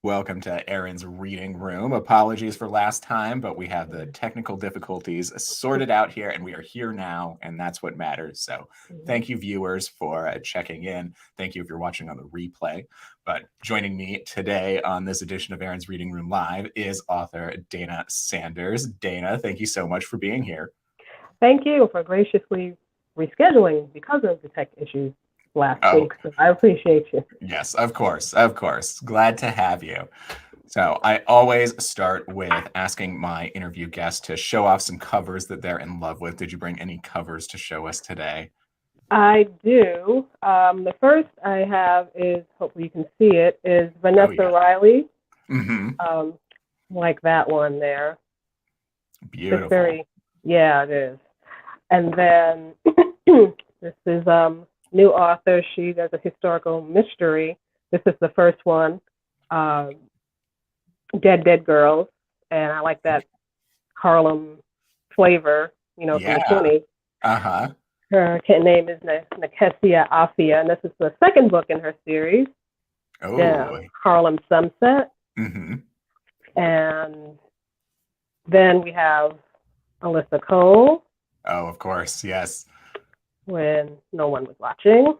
Welcome to Aaron's reading room. Apologies for last time, but we have the technical difficulties sorted out here, and we are here now, and that's what matters. So, thank you, viewers, for checking in. Thank you if you're watching on the replay. But joining me today on this edition of Aaron's Reading Room Live is author Dana Sanders. Dana, thank you so much for being here. Thank you for graciously rescheduling because of the tech issues last week. So I appreciate you. Yes, of course. Of course. Glad to have you. So I always start with asking my interview guests to show off some covers that they're in love with. Did you bring any covers to show us today? I do. The first I have is, hopefully you can see it, is Vanessa Riley. Mm-hmm. Like that one there. Beautiful. It's very, yeah, it is. And then this is new author. She does a historical mystery. This is the first one, Dead Girls. And I like that Harlem flavor, from the 20s. Uh-huh. Her name is Nakesia Afia, and this is the second book in her series, Harlem Sunset. Mm-hmm. And then we have Alyssa Cole. Oh, of course, yes. When no one was watching.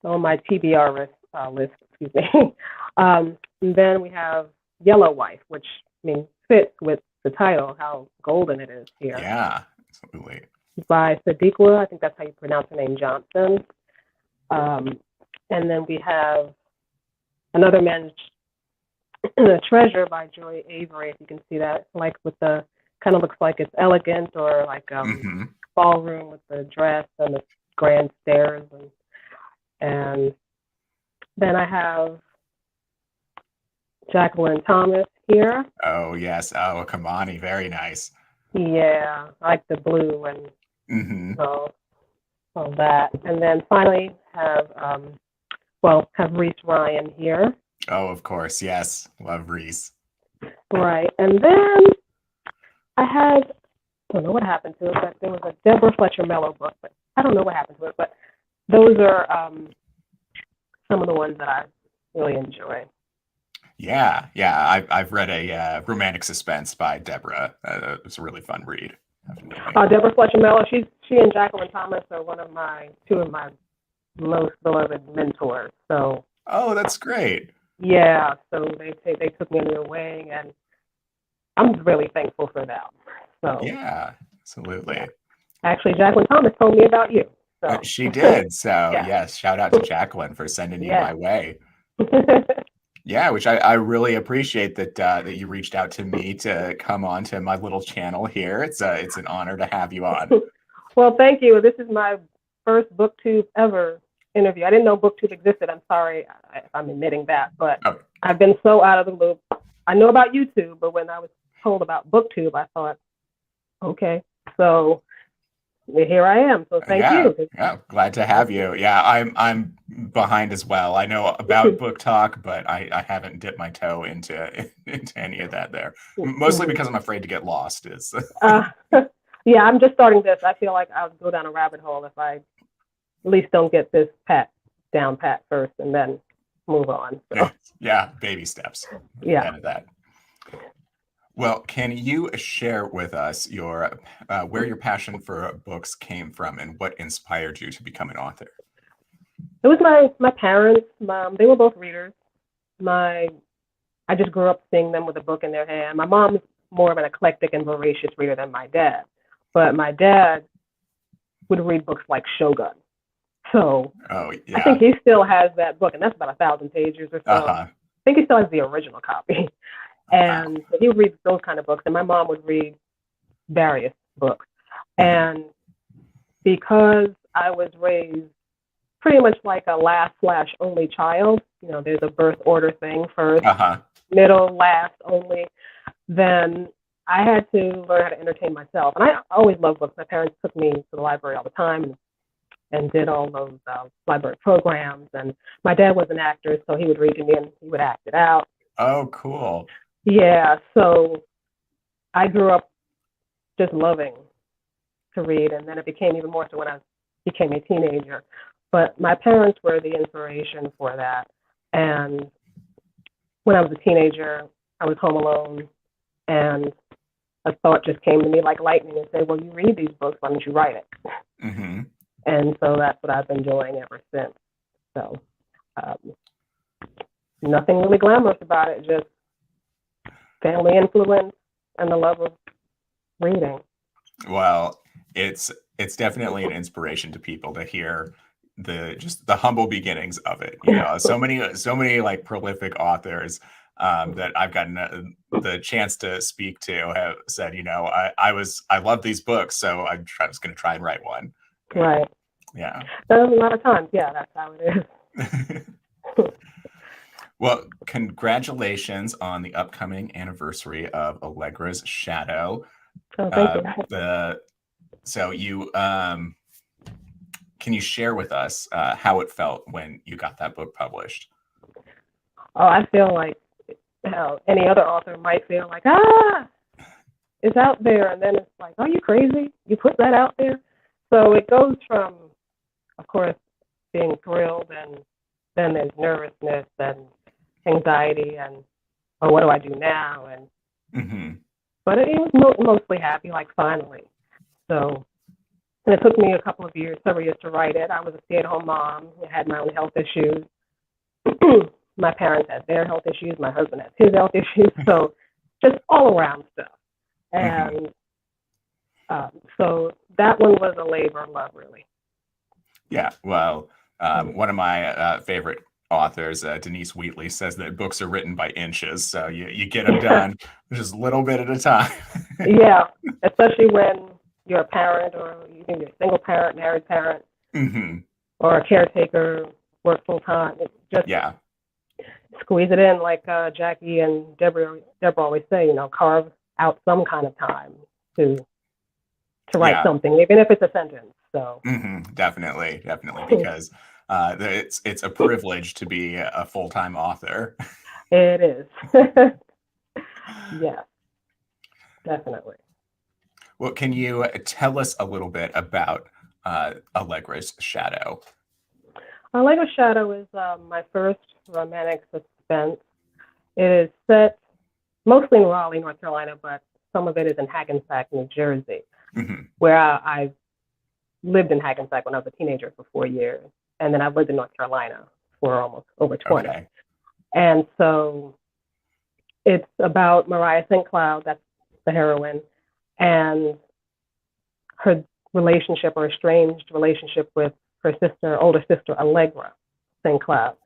On my TBR list, excuse me. And then we have Yellow Wife, which fits with the title, how golden it is here. Yeah, absolutely. By Sadiqua, I think that's how you pronounce her name, Johnson. And then we have Another Man's Treasure by Joy Avery, if you can see that, like with the, kind of looks like it's elegant or like ballroom with the dress and the grand stairs. And then I have Jacqueline Thomas here. Oh, yes. Oh, Kamani, very nice. Yeah, I like the blue and so all that. And then finally have Reese Ryan here. Oh, of course, yes. Love Reese. Right. And then I don't know what happened to it, but there was a Deborah Fletcher Mello book, but I don't know what happened to it. But those are some of the ones that I really enjoy. Yeah. I've read a romantic suspense by Deborah. It was a really fun read. Deborah Fletcher Mello. She and Jacqueline Thomas are two of my most beloved mentors. So. Oh, that's great. Yeah. So they took me under their wing, and I'm really thankful for that. So. Yeah, absolutely. Yeah. Actually, Jacqueline Thomas told me about you. So. She did. So yes, shout out to Jacqueline for sending you my way. Yeah, which I really appreciate that you reached out to me to come on to my little channel here. It's an honor to have you on. Well, thank you. This is my first BookTube ever interview. I didn't know BookTube existed. I'm sorry if I'm admitting that, but I've been so out of the loop. I know about YouTube, but when I was told about BookTube, I thought, okay, so here I am. So thank you. Yeah, glad to have you. Yeah, I'm behind as well. I know about Book Talk, but I haven't dipped my toe into any of that there. Mostly because I'm afraid to get lost. Yeah, I'm just starting this. I feel like I'll go down a rabbit hole if I at least don't get this down pat first and then move on. So. Yeah, baby steps. Yeah. That. Well, can you share with us where your passion for books came from and what inspired you to become an author? It was my parents. They were both readers. I just grew up seeing them with a book in their hand. My mom's more of an eclectic and voracious reader than my dad, but my dad would read books like Shogun. So I think he still has that book, and that's about 1,000 pages or so. I think he still has the original copy. And he would read those kind of books, and my mom would read various books. And because I was raised pretty much like a last/only child, there's a birth order thing, first, middle, last, only, then I had to learn how to entertain myself. And I always loved books. My parents took me to the library all the time and did all those library programs. And my dad was an actor, so he would read to me and he would act it out. Oh, cool. Yeah, so I grew up just loving to read, and then it became even more so when I became a teenager. But my parents were the inspiration for that, and when I was a teenager, I was home alone, and a thought just came to me like lightning and said, well, you read these books, why don't you write it? Mm-hmm. And so that's what I've been doing ever since. So um, nothing really glamorous about it, just family influence and the love of reading. Well, it's definitely an inspiration to people to hear the humble beginnings of it. So many like prolific authors that I've gotten the chance to speak to have said, I love these books, so I was going to try and write one. Right. Yeah. So a lot of times, yeah, that's how it is. Well, congratulations on the upcoming anniversary of Allegra's Shadow. Oh, thank you. So can you share with us how it felt when you got that book published? Oh, I feel like how any other author might feel like, it's out there, and then it's like, are you crazy? You put that out there? So it goes from, of course, being thrilled, and then there's nervousness and anxiety, and what do I do now? And but it was mostly happy, like finally. So, and it took me several years to write it. I was a stay-at-home mom. I had my own health issues. My parents had their health issues. My husband has his health issues. So, just all around stuff. And so that one was a labor of love, really. Yeah. Well, one of my favorite authors, Denise Wheatley, says that books are written by inches. So you get them done just a little bit at a time. Yeah, especially when you're a parent, or you're a single parent, married parent, or a caretaker, work full time. It's just squeeze it in, like Jackie and Deborah always say. Carve out some kind of time to write something, even if it's a sentence. So definitely, because it's a privilege to be a full-time author. It is. Yeah, definitely. Well, can you tell us a little bit about Allegra's Shadow? Allegra's Shadow is my first romantic suspense. It is set mostly in Raleigh, North Carolina, but some of it is in Hackensack, New Jersey, where I lived in Hackensack when I was a teenager for 4 years, and then I've lived in North Carolina for almost over 20. Okay. And so it's about Mariah St. Cloud, that's the heroine, and her relationship, or estranged relationship, with her older sister, Allegra St. Cloud.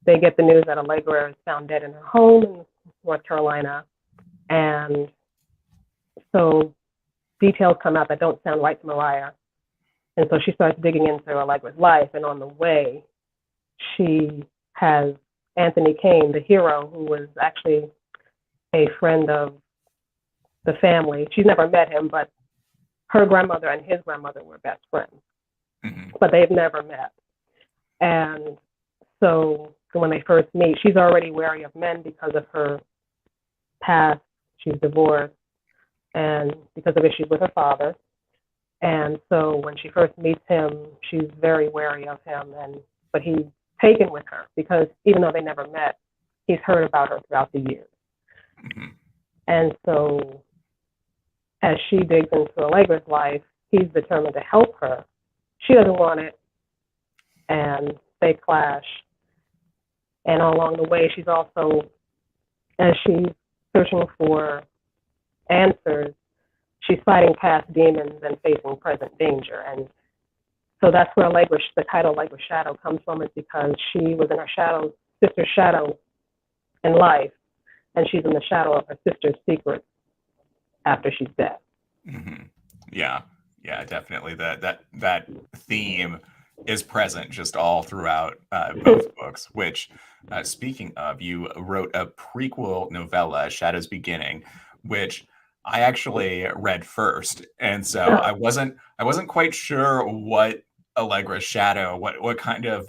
They get the news that Allegra is found dead in her home in North Carolina, and so details come out that don't sound right to Mariah. And so she starts digging into Allegra's life, and on the way, she has Anthony Kane, the hero, who was actually a friend of the family. She's never met him, but her grandmother and his grandmother were best friends, but they've never met. And so when they first meet, she's already wary of men because of her past. She's divorced, and because of issues with her father. And so when she first meets him, she's very wary of him, but he's taken with her because even though they never met, he's heard about her throughout the years. And so as she digs into Allegra's life, he's determined to help her. She doesn't want it, and they clash. And along the way, she's also, as she's searching for answers, she's fighting past demons and facing present danger. And so that's where the title Allegra's Shadow comes from, is because she was in her sister's shadow in life, and she's in the shadow of her sister's secrets after she's dead. Yeah, definitely. That theme is present just all throughout both books, which, speaking of, you wrote a prequel novella, Shadow's Beginning, which I actually read first. And so I wasn't quite sure what Allegra's Shadow, what kind of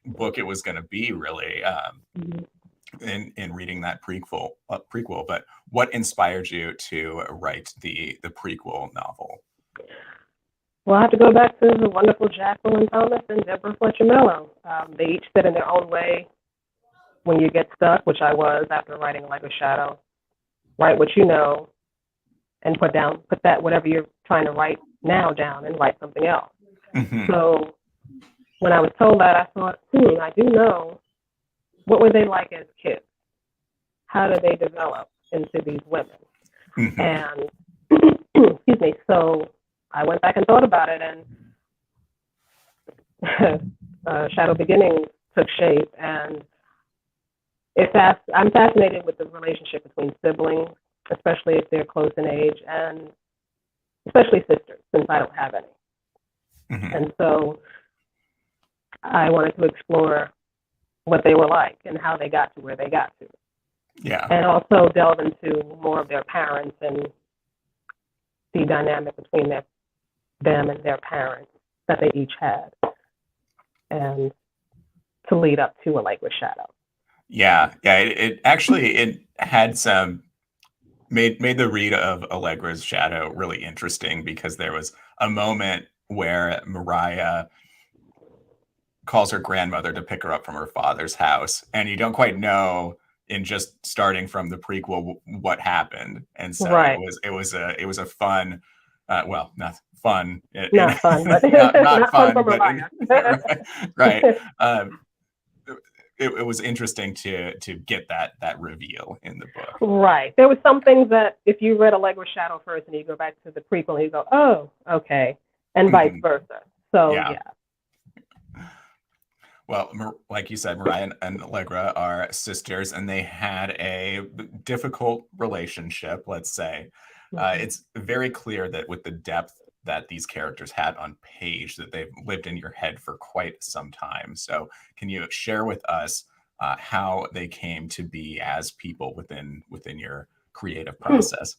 book it was going to be, really, in reading that prequel. But what inspired you to write the prequel novel? Well, I have to go back to the wonderful Jacqueline Thomas and Deborah Fletcher Mello. They each said in their own way, when you get stuck, which I was after writing Allegra Shadow, write what you know and put that whatever you're trying to write now down and write something else. Mm-hmm. So when I was told that, I thought, I do know. What were they like as kids? How did they develop into these women? Mm-hmm. And excuse me. So I went back and thought about it, and Shadow Beginnings took shape. And I'm fascinated with the relationship between siblings, especially if they're close in age, and especially sisters, since I don't have any. Mm-hmm. And so I wanted to explore what they were like and how they got to where they got to. Yeah. And also delve into more of their parents and the dynamic between them and their parents that they each had, and to lead up to Allegra Shadow. Yeah. It actually had some made the read of Allegra's Shadow really interesting, because there was a moment where Mariah calls her grandmother to pick her up from her father's house, and you don't quite know in just starting from the prequel what happened. And so Right. it was a fun, well, not fun, Not fun, but not fun for but Mariah. right. It was interesting to get that reveal in the book. Right. There were some things that if you read Allegra Shadow first and you go back to the prequel, you go, oh, okay, and vice versa. So yeah. Well, like you said, Mariah and Allegra are sisters, and they had a difficult relationship, let's say. It's very clear that with the depth that these characters had on page, that they've lived in your head for quite some time. So can you share with us how they came to be as people within your creative process?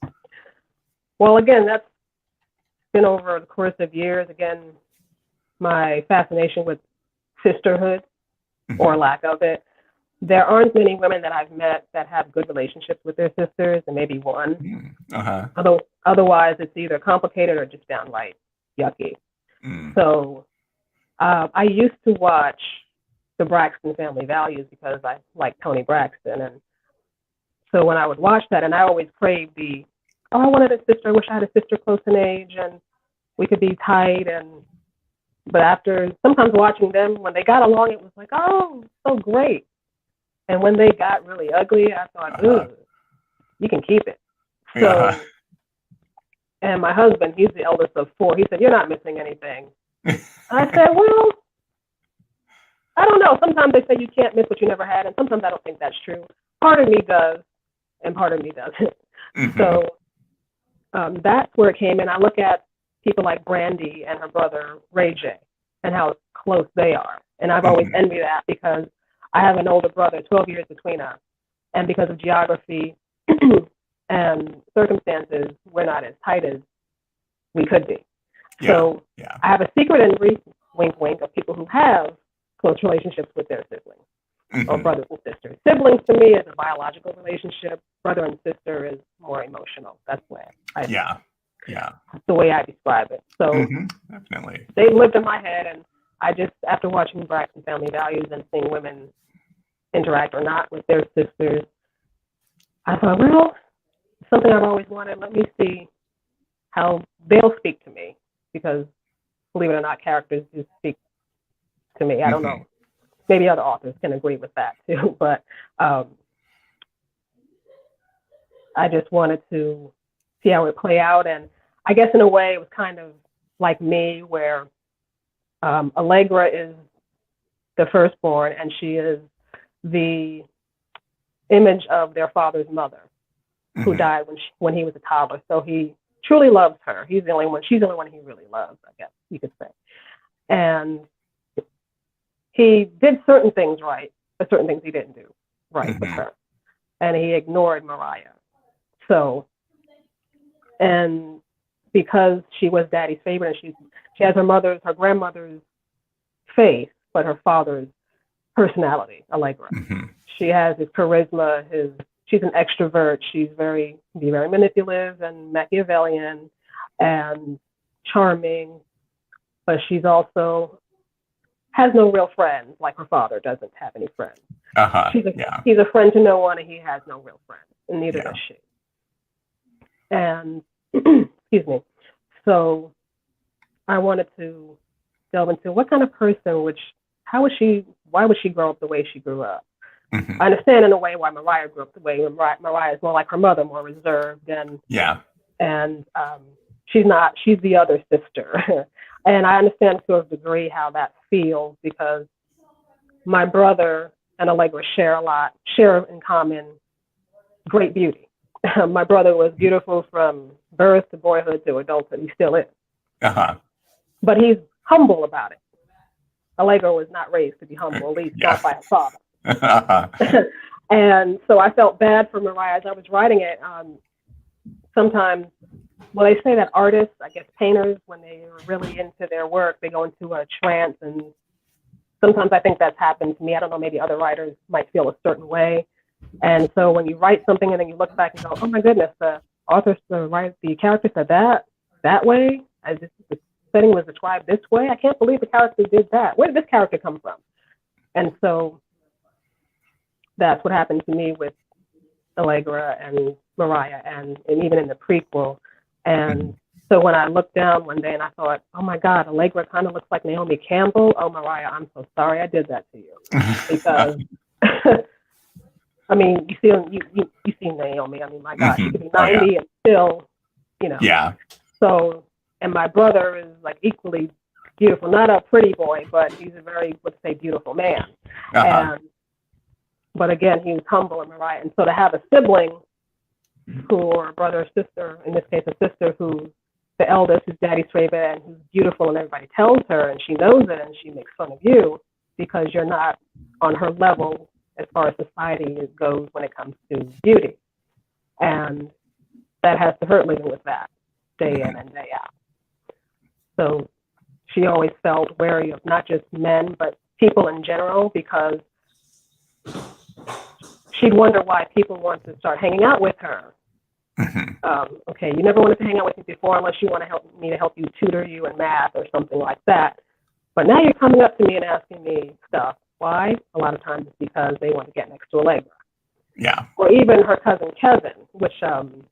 Well, again, that's been over the course of years. Again, my fascination with sisterhood, or lack of it. There aren't many women that I've met that have good relationships with their sisters, and maybe one. Otherwise, it's either complicated or just downright yucky. So I used to watch the Braxton Family Values because I like Toni Braxton. And so when I would watch that, and I always craved I wanted a sister. I wish I had a sister close in age and we could be tight. But after sometimes watching them, when they got along, it was like, oh, so great. And when they got really ugly, I thought, ooh, you can keep it. So, and my husband, he's the eldest of four. He said, you're not missing anything. I said, well, I don't know. Sometimes they say you can't miss what you never had, and sometimes I don't think that's true. Part of me does, and part of me doesn't. So that's where it came in. I look at people like Brandy and her brother Ray J and how close they are. And I've always envied that because I have an older brother, 12 years between us. And because of geography and circumstances, we're not as tight as we could be. So I have a secret and wink, wink of people who have close relationships with their siblings or brothers and sisters. Siblings to me is a biological relationship. Brother and sister is more emotional. That's where that's the way I describe it. So definitely, they lived in my head, and I just, after watching Braxton Family Values and seeing women interact or not with their sisters, I thought, well, something I've always wanted. Let me see how they'll speak to me, because believe it or not, characters do speak to me. I don't know. Maybe other authors can agree with that too, but I just wanted to see how it play out. And I guess in a way it was kind of like me, where Allegra is the firstborn, and she is the image of their father's mother, who died when he was a toddler. So he truly loves her. She's the only one he really loves, I guess you could say. And he did certain things right, but certain things he didn't do right with her. And he ignored Mariah. So, and because she was Daddy's favorite, and she has her grandmother's face, but her father's personality, Allegra. She has his charisma, she's an extrovert. She's very manipulative and Machiavellian and charming, but she's also has no real friends, like her father doesn't have any friends. Yeah. He's a friend to no one, and he has no real friends, and neither Yeah. does she. And excuse me. So I wanted to delve into what kind of person why would she grow up the way she grew up? Mhm. I understand in a way why Mariah grew up the way Mariah is more like her mother, more reserved, Yeah. and she's the other sister. And I understand to a degree how that feels because my brother and Allegra share in common great beauty. My brother was beautiful from birth to boyhood to adulthood. He still is. But he's humble about it. Allegra was not raised to be humble, at least not by her father. And so I felt bad for Mariah as I was writing it. Sometimes, well, they say that artists, I guess painters, when they are really into their work, they go into a trance. And sometimes I think that's happened to me. I don't know, maybe other writers might feel a certain way. And so when you write something and then you look back and go, oh my goodness, the character said that way, the setting was described this way. I can't believe the character did that. Where did this character come from? And so that's what happened to me with Allegra and Mariah, and even in the prequel. And so when I looked down one day and I thought, oh my God, Allegra kind of looks like Naomi Campbell. Oh, Mariah, I'm so sorry I did that to you. Because, I mean, you see Naomi. I mean, my God, she could be 90 and still, Yeah. So, and my brother is like equally beautiful. Not a pretty boy, but he's a very, let's say, beautiful man. But again, he was humble in Mariah. And so to have a sibling or a brother or sister, in this case, a sister who's the eldest, who's daddy's favorite, and who's beautiful, and everybody tells her, and she knows it, and she makes fun of you because you're not on her level as far as society goes when it comes to beauty. And that has to hurt living with that day in and day out. So she always felt wary of not just men, but people in general, because she'd wonder why people want to start hanging out with her. Okay, you never wanted to hang out with me before unless you want to help you tutor you in math or something like that. But now you're coming up to me and asking me stuff. Why? A lot of times it's because they want to get next to Allegra. Yeah. Or even her cousin Kevin, which down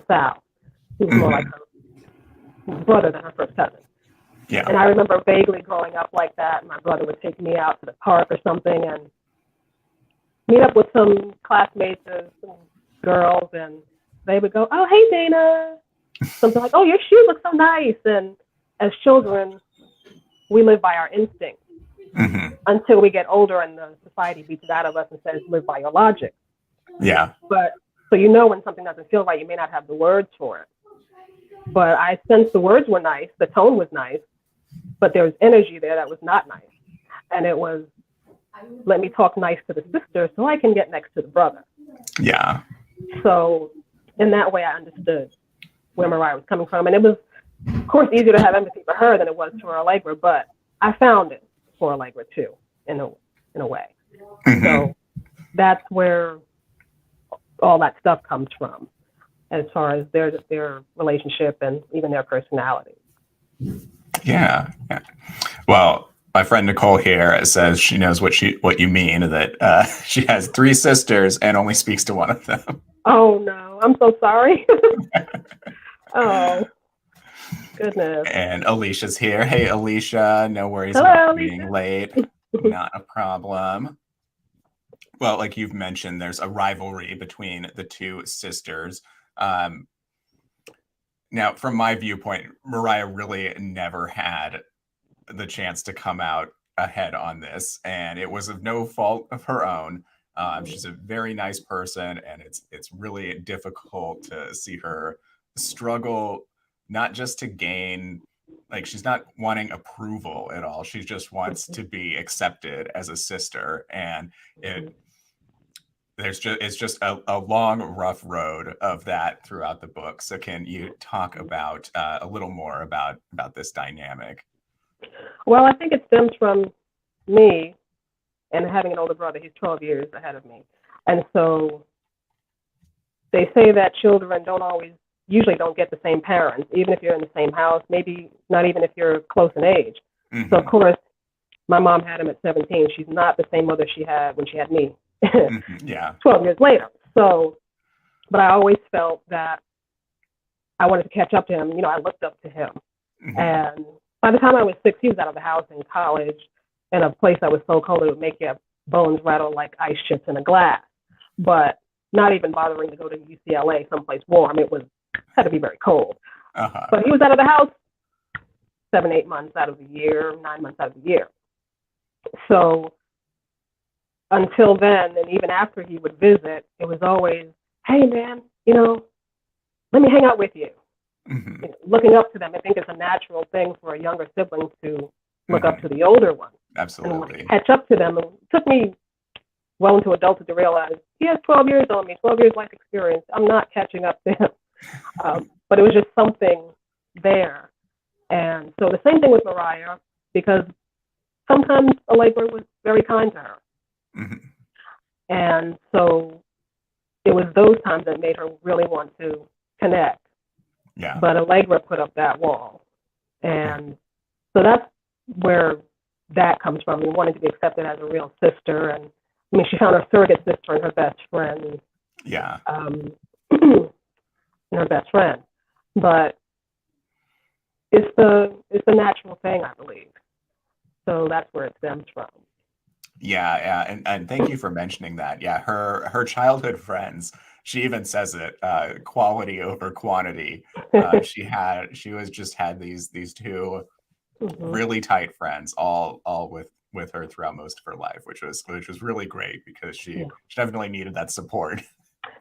south, who was more like her brother than her first cousin. Yeah. And I remember vaguely growing up like that. My brother would take me out to the park or something and meet up with some classmates or some girls, and they would go, oh, hey, Dana. Something like, oh, your shoes look so nice. And as children, we live by our instincts until we get older and the society beats it out of us and says, live by your logic. Yeah. But so when something doesn't feel right, you may not have the words for it. But I sensed the words were nice, the tone was nice, but there was energy there that was not nice. And it was, let me talk nice to the sister so I can get next to the brother. Yeah. So in that way, I understood where Mariah was coming from. And it was, of course, easier to have empathy for her than it was for Allegra, but I found it for Allegra too, in a way. So that's where all that stuff comes from, as far as their relationship and even their personality. Yeah. Well, my friend Nicole here says she knows what you mean, that she has 3 sisters and only speaks to one of them. Oh no, I'm so sorry. Oh, goodness. And Alicia's here. Hey, Alicia, no worries about being late. Not a problem. Well, like you've mentioned, there's a rivalry between the 2 sisters. Now, from my viewpoint, Mariah really never had the chance to come out ahead on this, and it was of no fault of her own. She's a very nice person, and it's really difficult to see her struggle, not just to gain, like, she's not wanting approval at all. She just wants to be accepted as a sister, and it's just a long, rough road of that throughout the book. So can you talk about a little more about this dynamic? Well, I think it stems from me and having an older brother. He's 12 years ahead of me. And so they say that children usually don't get the same parents, even if you're in the same house, maybe not even if you're close in age. So, of course, my mom had him at 17. She's not the same mother she had when she had me Yeah. 12 years later. So, but I always felt that I wanted to catch up to him. You know, I looked up to him. And by the time I was 6, he was out of the house in college in a place that was so cold it would make your bones rattle like ice chips in a glass. But not even bothering to go to UCLA, someplace warm. It had to be very cold. But he was out of the house 7, 8 months out of the year, 9 months out of the year. So until then, and even after he would visit, it was always, hey, man, you know, let me hang out with you. You know, looking up to them, I think it's a natural thing for a younger sibling to look up to the older one. Absolutely. And catch up to them. It took me well into adulthood to realize he has 12 years on me, 12 years life experience. I'm not catching up to him. But it was just something there. And so the same thing with Mariah, because sometimes Allegra was very kind to her. And so it was those times that made her really want to connect. Yeah. But Allegra put up that wall. And so that's where that comes from, and wanting to be accepted as a real sister. And I mean, she found her surrogate sister and her best friend. Yeah. And her best friend. But it's the natural thing, I believe. So that's where it stems from. Yeah, and thank you for mentioning that. Yeah, her childhood friends, she even says it, quality over quantity. She was just had these two really tight friends, all with her throughout most of her life, which was really great because she definitely needed that support.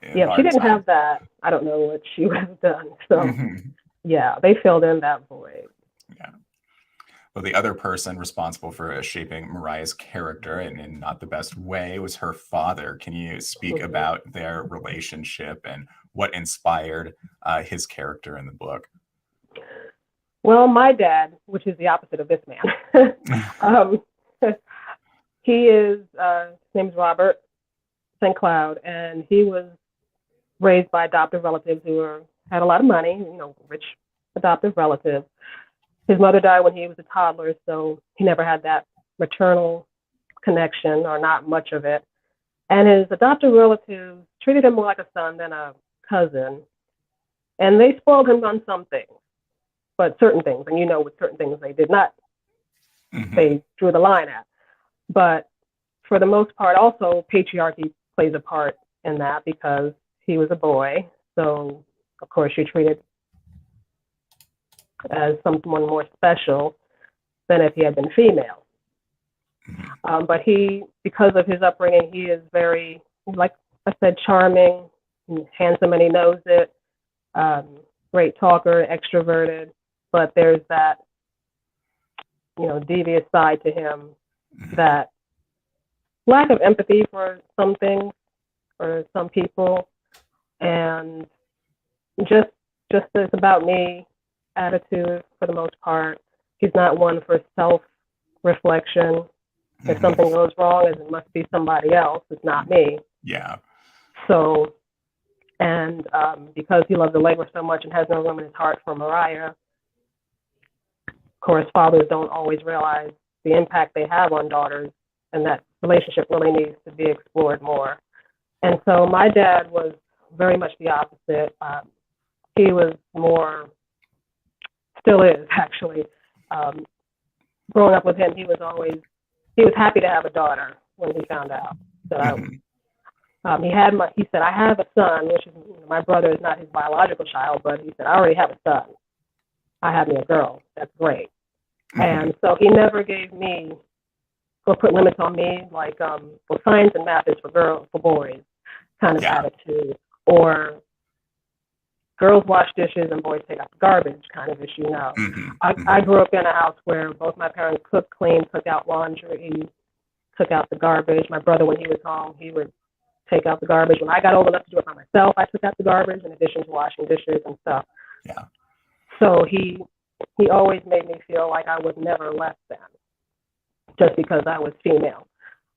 Yeah, if she didn't have that, I don't know what she would have done. So yeah, they filled in that void. Yeah. Well, the other person responsible for shaping Mariah's character in not the best way was her father. Can you speak about their relationship and what inspired his character in the book? Well, my dad, which is the opposite of this man, his name's Robert St. Cloud, and he was raised by adoptive relatives who had a lot of money, you know, rich adoptive relatives. His mother died when he was a toddler, so he never had that maternal connection, or not much of it. And his adoptive relatives treated him more like a son than a cousin. And they spoiled him on some things, but certain things, and you know, with certain things they did not, they drew the line at. But for the most part, also patriarchy plays a part in that, because he was a boy. So, of course, you're treated as someone more special than if he had been female. But he, because of his upbringing, he is very, like I said, charming, handsome, and he knows it. Great talker, extroverted, but there's that, you know, devious side to him, that lack of empathy for some things or some people, and just this about me attitude for the most part. He's not one for self-reflection. If something goes wrong, it must be somebody else. It's not me. Yeah. So, and because he loves Allegra so much and has no room in his heart for Mariah, of course, fathers don't always realize the impact they have on daughters, and that relationship really needs to be explored more. And so my dad was very much the opposite. He was more, still is actually. Growing up with him, he was happy to have a daughter when he found out that he said, I have a son, which is, my brother is not his biological child, but he said, I already have a son. I have me a girl. That's great. And so he never gave me, or put limits on me, like, well, science and math is for girls, for boys kind of attitude, or girls wash dishes and boys take out the garbage kind of issue. No. I grew up in a house where both my parents cooked, cleaned, took out laundry, took out the garbage. My brother, when he was home, he would take out the garbage. When I got old enough to do it by myself, I took out the garbage in addition to washing dishes and stuff. Yeah. So he always made me feel like I was never less than, just because I was female.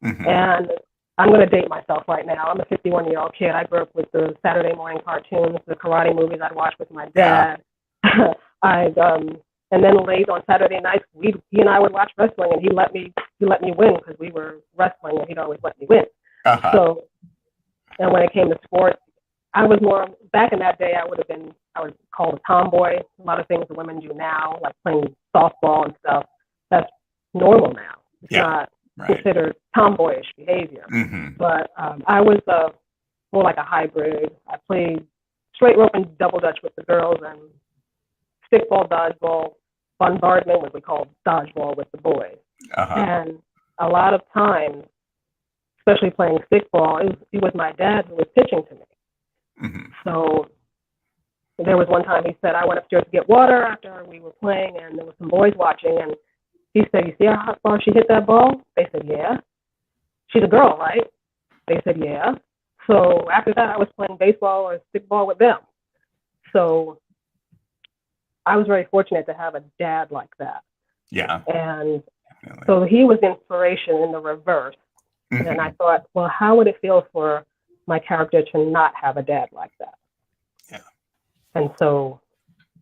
And I'm going to date myself right now. I'm a 51-year-old kid. I grew up with the Saturday morning cartoons, the karate movies I'd watch with my dad. And then late on Saturday nights, he and I would watch wrestling, and he let me he let me win because we were wrestling and he'd always let me win. Uh-huh. So, and when it came to sports, I was more, back in that day, I was called a tomboy. A lot of things that women do now, like playing softball and stuff, that's normal now. It's not considered tomboyish behavior. Mm-hmm. But I was more like a hybrid. I played straight rope and double dutch with the girls, and stickball, dodgeball, bombardment, what we call dodgeball, with the boys. Uh-huh. And a lot of times, especially playing stickball, it was my dad who was pitching to me. Mm-hmm. So there was one time he said, I went upstairs to get water after we were playing, and there were some boys watching, and he said, you see how far she hit that ball? They said, yeah. She's a girl, right? They said, yeah. So after that, I was playing baseball or stickball with them. So I was very fortunate to have a dad like that. Yeah. And definitely. So he was inspiration in the reverse. Mm-hmm. And I thought, well, how would it feel for my character to not have a dad like that? Yeah. And so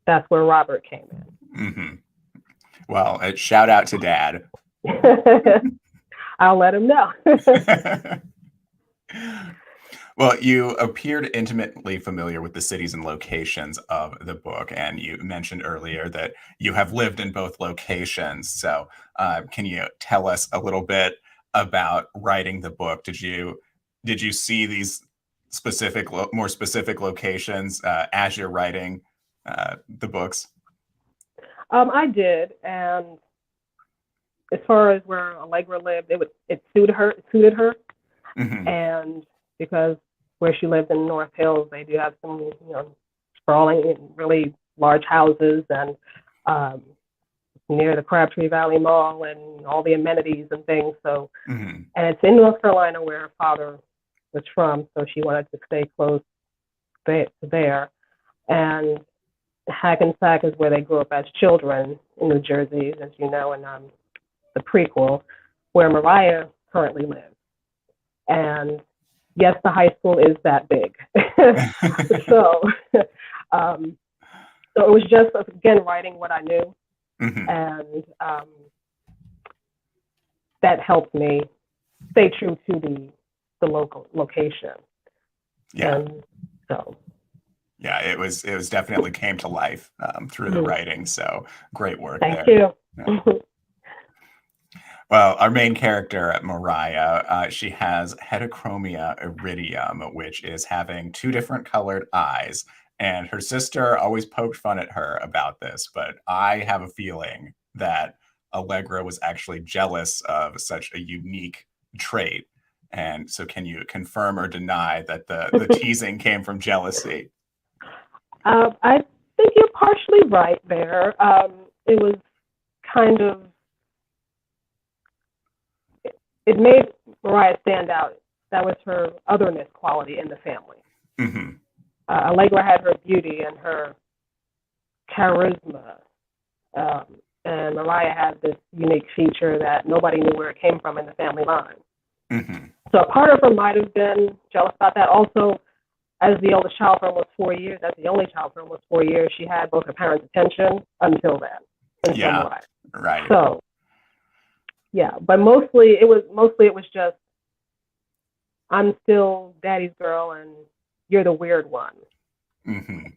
that's where Robert came in. Mm-hmm. Well, shout out to Dad. I'll let him know. Well, you appeared intimately familiar with the cities and locations of the book, and you mentioned earlier that you have lived in both locations. So can you tell us a little bit about writing the book? Did you see these more specific locations as you're writing the books? I did, and as far as where Allegra lived, it suited her. Mm-hmm. And because where she lived in North Hills, they do have some, sprawling, really large houses, and near the Crabtree Valley Mall and all the amenities and things. So, Mm-hmm. and it's in North Carolina where her father was from, so she wanted to stay close there. And Hackensack is where they grew up as children in New Jersey, as you know, in the prequel, where Mariah currently lives. And yes, the high school is that big. So it was just, again, writing what I knew. Mm-hmm. And that helped me stay true to the local location. Yeah. And so. Yeah, it was definitely came to life through the writing. So great work there. Thank you. Yeah. Well, our main character, Mariah, she has heterochromia iridium, which is having two different colored eyes. And her sister always poked fun at her about this, but I have a feeling that Allegra was actually jealous of such a unique trait. And so can you confirm or deny that the teasing came from jealousy? I think you're partially right there. It was kind of, it made Mariah stand out. That was her otherness quality in the family. Mm-hmm. Allegra had her beauty and her charisma. And Mariah had this unique feature that nobody knew where it came from in the family line. Mm-hmm. So a part of her might have been jealous about that. Also, as the oldest child for almost 4 years, as the only child for almost 4 years, she had both her parents' attention until then, in some way. Right. So, yeah, but mostly it was just, I'm still daddy's girl and you're the weird one. Mm-hmm.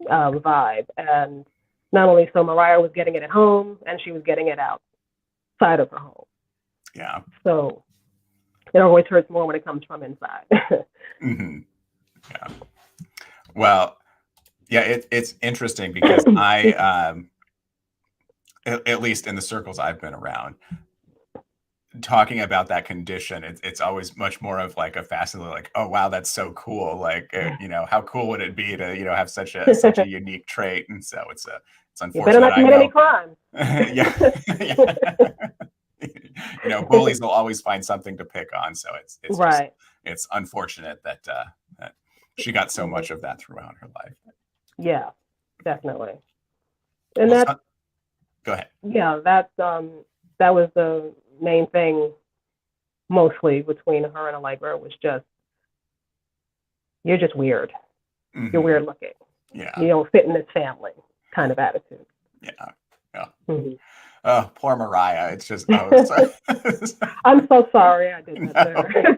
Vibe. And not only so, Mariah was getting it at home, and she was getting it outside of her home. Yeah. So it always hurts more when it comes from inside. Mm-hmm. Yeah. Well, yeah, it's interesting because I, at least in the circles I've been around, talking about that condition, it's always much more of like a fascinating, like, oh wow, that's so cool. Like, how cool would it be to have such a unique trait? And so it's unfortunate. You better not commit any crime. Yeah. Bullies will always find something to pick on. So it's right. It's unfortunate that she got so much of that throughout her life. Yeah, definitely. And go ahead. Yeah, that was the main thing, mostly between her and Allegra, was just, you're just weird. Mm-hmm. You're weird looking. Yeah. You don't fit in this family kind of attitude. Yeah. Yeah. Mm-hmm. Oh, poor Mariah. It's just, oh, I'm so sorry I did that to no. her.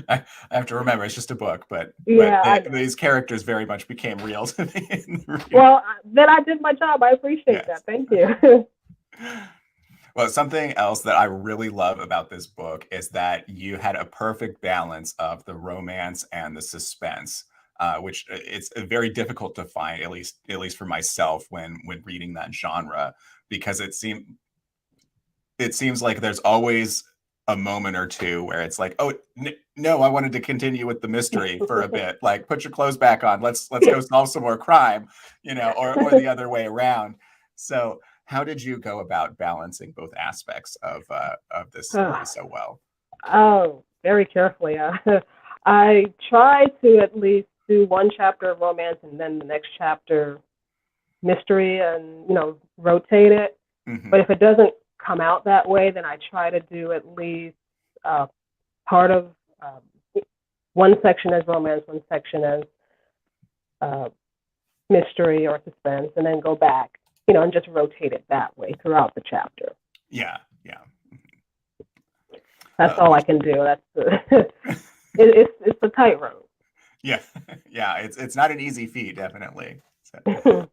I have to remember it's just a book, but Yeah, I know. these characters very much became real to me in the real. Well, then I did my job. I appreciate Yes. that. Thank you. Well, something else that I really love about this book is that you had a perfect balance of the romance and the suspense, which it's very difficult to find, at least for myself when reading that genre, because it seems like there's always a moment or two where it's like, oh no, I wanted to continue with the mystery for a bit. Like, put your clothes back on. Let's go solve some more crime, or the other way around. So, how did you go about balancing both aspects of this story so well? Oh, very carefully. I try to at least do one chapter of romance and then the next chapter mystery, and rotate it. But Hmm. if it doesn't come out that way, then I try to do at least uh, part of one section as romance, one section as uh, mystery or suspense, and then go back, and just rotate it that way throughout the chapter. Yeah, yeah. That's all I can do. That's it's a tightrope. Yeah, yeah. It's not an easy feat, definitely. So,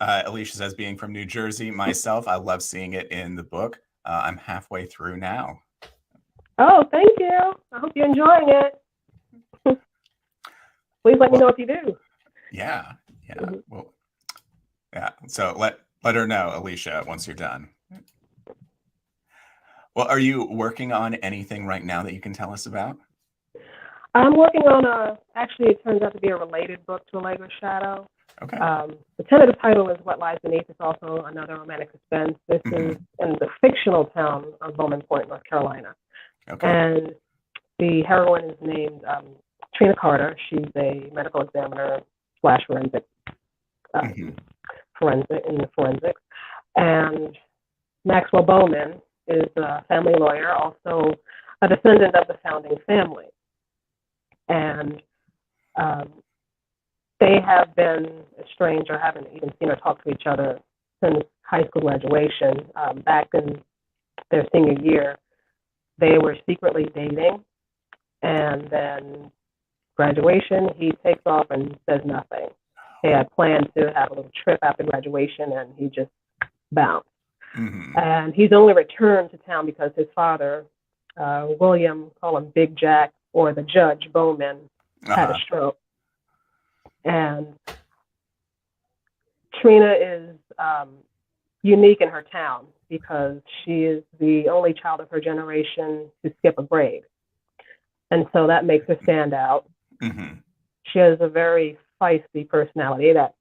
Alicia says, being from New Jersey myself, I love seeing it in the book. I'm halfway through now. Oh, thank you. I hope you're enjoying it. Please let me Well, know if you do. yeah, yeah. Well, yeah. So let her know, Alicia, once you're done. Well, are you working on anything right now that you can tell us about? I'm working on actually, it turns out to be a related book to Allegra's Shadow. Okay. The tentative title is What Lies Beneath. It's also another romantic suspense. This is Hmm. in the fictional town of Bowman Point, North Carolina. Okay. And the heroine is named Trina Carter. She's a medical examiner slash Hmm. forensic in the forensics. And Maxwell Bowman is a family lawyer, also a descendant of the founding family. And um, they have been estranged or haven't even seen or talked to each other since high school graduation. Back in their senior year, they were secretly dating, and then graduation, he takes off and says nothing. They had planned to have a little trip after graduation, and he just bounced. Hmm. And he's only returned to town because his father, William, call him Big Jack, or the Judge Bowman, had a Uh-huh. stroke. And Trina is unique in her town because she is the only child of her generation to skip a grade. And so that makes her stand out. Hmm. She has a very feisty personality that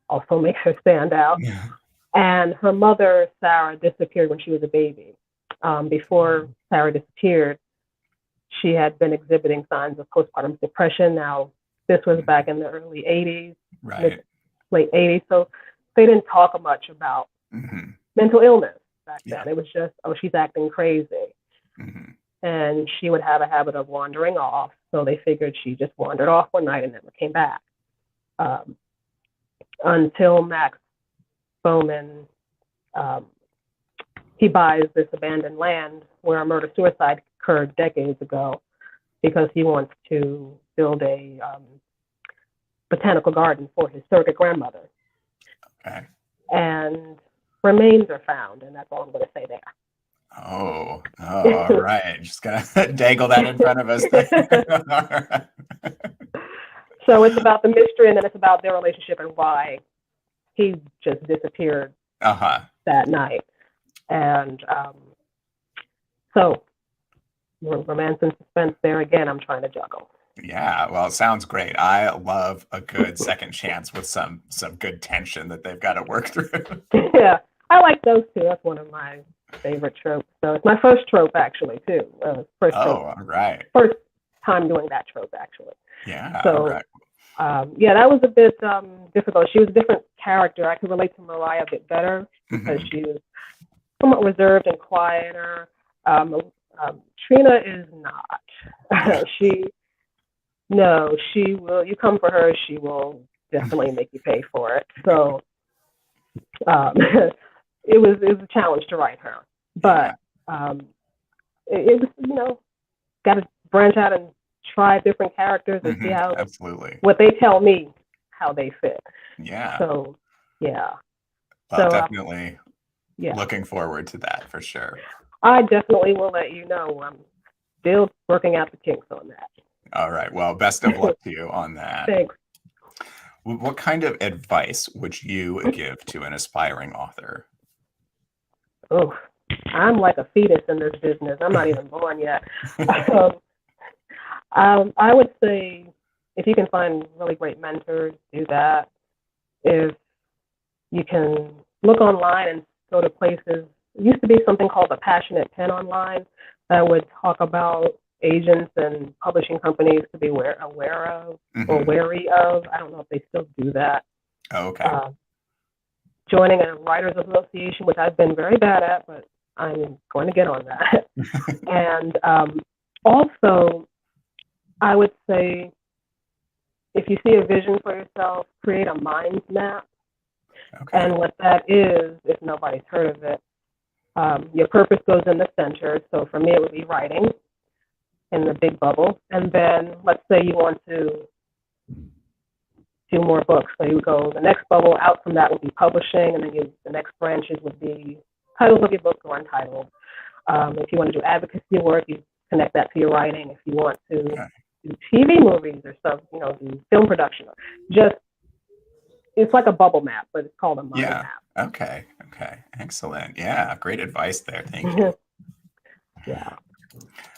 also makes her stand out. Yeah. And her mother, Sarah, disappeared when she was a baby. Before Sarah disappeared, she had been exhibiting signs of postpartum depression. Now, this was back in the early 80s, mid Right. late 80s. So they didn't talk much about Hmm. mental illness back Yeah. then. It was just, oh, she's acting crazy. Hmm. And she would have a habit of wandering off. So they figured she just wandered off one night and never came back. Um, until Max Bowman, um, he buys this abandoned land where a murder suicide occurred decades ago because he wants to build a botanical garden for his surrogate grandmother. Okay. And remains are found, and that's all I'm going to say Oh, all right. Just gonna dangle that in front of us there. All right. So it's about the mystery, and then it's about their relationship and why he just disappeared Uh-huh. that night. And so romance and suspense there again, I'm trying to juggle. Yeah, well, it sounds great. I love a good second chance with some good tension that they've got to work through. Yeah, I like those too. That's one of my favorite tropes. So it's my first trope actually too. First Oh, trope, all right. first time doing that trope actually. Yeah, all So right. yeah, that was a bit difficult. She was a different character. I could relate to Mariah a bit better because Hmm. she was somewhat reserved and quieter. Um, Trina is not. Yeah. she no, she will. You come for her, she will definitely make you pay for it. So um, it was a challenge to write her, Yeah. but it was, got to branch out and try different characters and see how Absolutely. what they tell me how they fit. Yeah. So yeah. Well, So definitely yeah, looking forward to that for sure. I definitely will let you know. I'm still working out the kinks on that. All right. Well, best of luck to you on that. Thanks. What kind of advice would you give to an aspiring author? Oh, I'm like a fetus in this business. I'm not even born yet. Um, I would say if you can find really great mentors, do that. If you can look online and go to places, there used to be something called the Passionate Pen online that would talk about agents and publishing companies to be aware of or wary of. I don't know if they still do that. Oh, okay. Joining a writers association, which I've been very bad at, but I'm going to get on that. And also, I would say if you see a vision for yourself, create a mind map. Okay. And what that is, if nobody's heard of it, your purpose goes in the center. So for me, it would be writing in the big bubble. And then let's say you want to do more books. So you go, the next bubble out from that would be publishing, and then the next branches would be titles of your book or untitled. If you want to do advocacy work, you connect that to your writing. If you want to do TV movies or stuff, do film production. Just, it's like a bubble map, but it's called a mind map. Okay. Excellent. Yeah. Great advice there. Thank you. Yeah.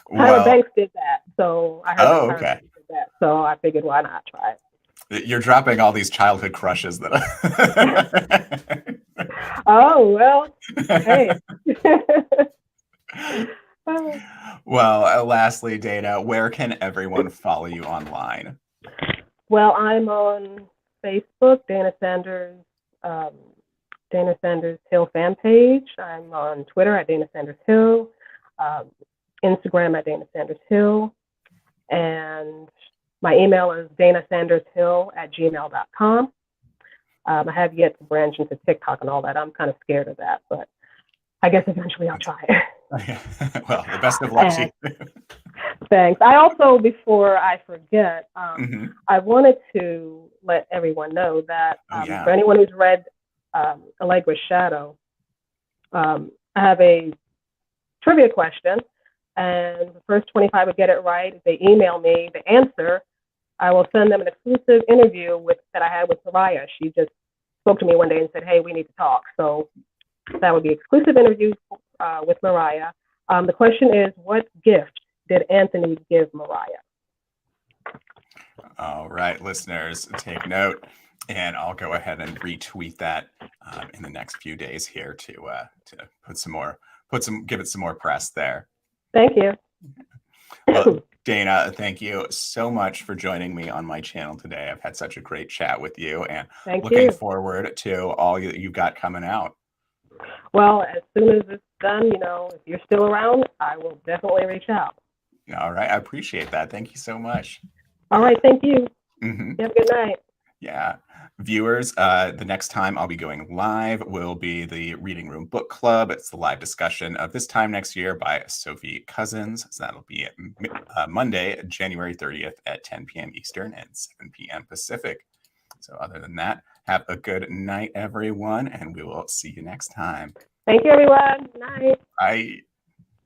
Well, Tyra Banks did that. So I heard Tyra okay. Banks did that. So I figured, why not try it? You're dropping all these childhood crushes that Oh, well, hey. Well, lastly, Dana, where can everyone follow you online? Well, I'm on Facebook, Dana Sanders Hill fan page. I'm on Twitter at Dana Sanders Hill, Instagram at Dana Sanders Hill, and my email is danasandershill@gmail.com. I have yet to branch into TikTok and all that. I'm kind of scared of that, but I guess eventually I'll try it. Well, the best of luck to you. Thanks. I also, before I forget, I wanted to let everyone know that for anyone who's read Allegra's Shadow, I have a trivia question, and the first 25 would get it right. If they email me the answer, I will send them an exclusive interview that I had with Mariah. She just spoke to me one day and said, "Hey, we need to talk." So that would be exclusive interview with Mariah. The question is, what gift did Anthony give Mariah? All right, listeners, take note, and I'll go ahead and retweet that in the next few days here to give it some more press there. Thank you. Well, Dana, thank you so much for joining me on my channel today. I've had such a great chat with you, and looking forward to all you've got coming out. Well, as soon as it's done, if you're still around, I will definitely reach out. All right. I appreciate that. Thank you so much. All right. Thank you. You have a good night. Yeah. Viewers, the next time I'll be going live will be the Reading Room Book Club. It's the live discussion of This Time Next Year by Sophie Cousins. So that'll be Monday, January 30th at 10 p.m. Eastern and 7 p.m. Pacific. So other than that, have a good night, everyone, and we will see you next time. Thank you, everyone. Night. Bye.